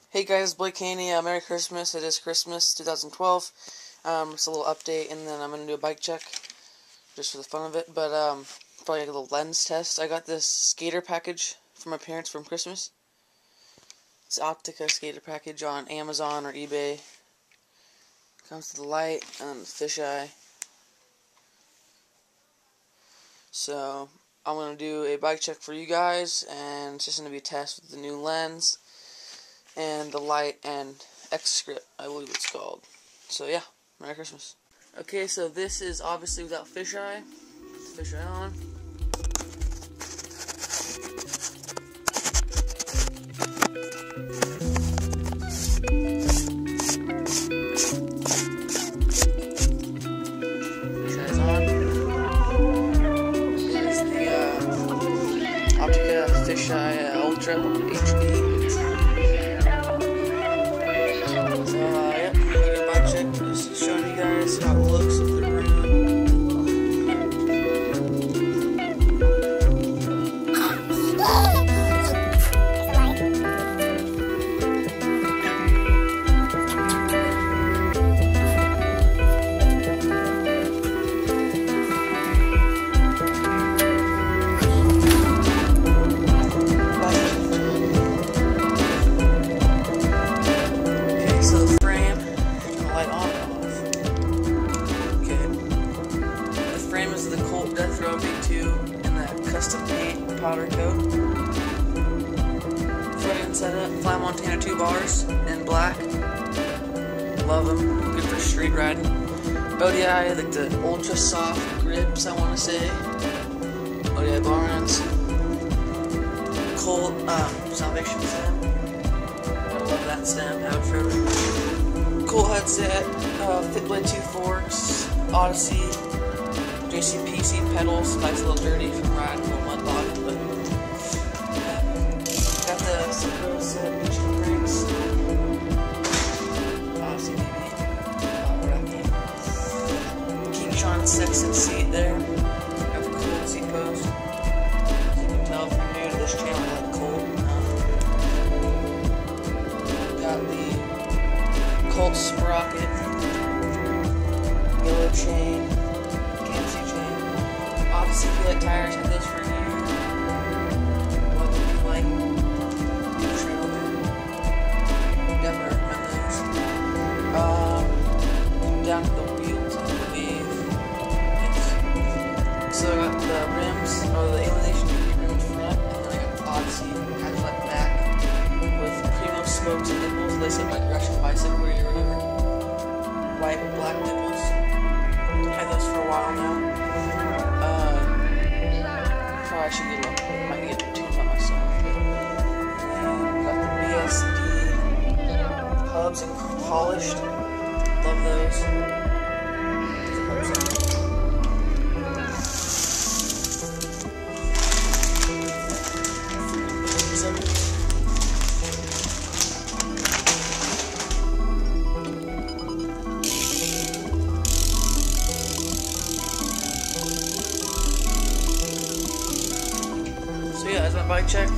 Hey guys, Blake Haney, Merry Christmas. It is Christmas 2012. Just a little update, and then I'm going to do a bike check, just for the fun of it, but probably like a little lens test. I got this skater package from my parents from Christmas. It's Opteka skater package on Amazon or eBay. Comes with the light and the fisheye. So, I'm going to do a bike check for you guys, and it's just going to be a test with the new lens and the light and X-Script, I believe it's called. So yeah, Merry Christmas. Okay, so this is obviously without fisheye. Put the fisheye on. Fisheye's on. It is the Opteka Fisheye Ultra HD. Just showing you guys how it looks with the room. Okay, so the frame, the light on. The Colt Death Row V2 in that custom paint powder coat. Front end setup, Fly Montana 2 bars in black. Love them, good for street riding. ODI, like the ultra soft grips, I want to say. ODI bar ends. Colt Salvation stem. I love that stem, have it forever. Colt headset, Fitblade 2 forks, Odyssey. JCP seat pedals, bike's a little dirty from riding, a little mud bottom, but yeah. Got the Super set Michigan brakes. CDB. King Sean Sexton seat there. Got the cool seat post. As you can tell if you're new to this channel, I like Colt. Got the Colt sprocket. Yellow chain. Obviously, if you like tires, have those for a year. What would you like? Definitely recommend those. Down to the wheels, I believe. Yes. So I got the rims, or the Alienation rims front, and then I got the Odyssey Cadillac back with Primo spokes and nipples, laced up like Russian bicycle or whatever. White and black nipples. I've had those for a while now. I should get one. Might get two by myself. Got the BSD hubs and polished. Love those. So yeah, that's my bike check.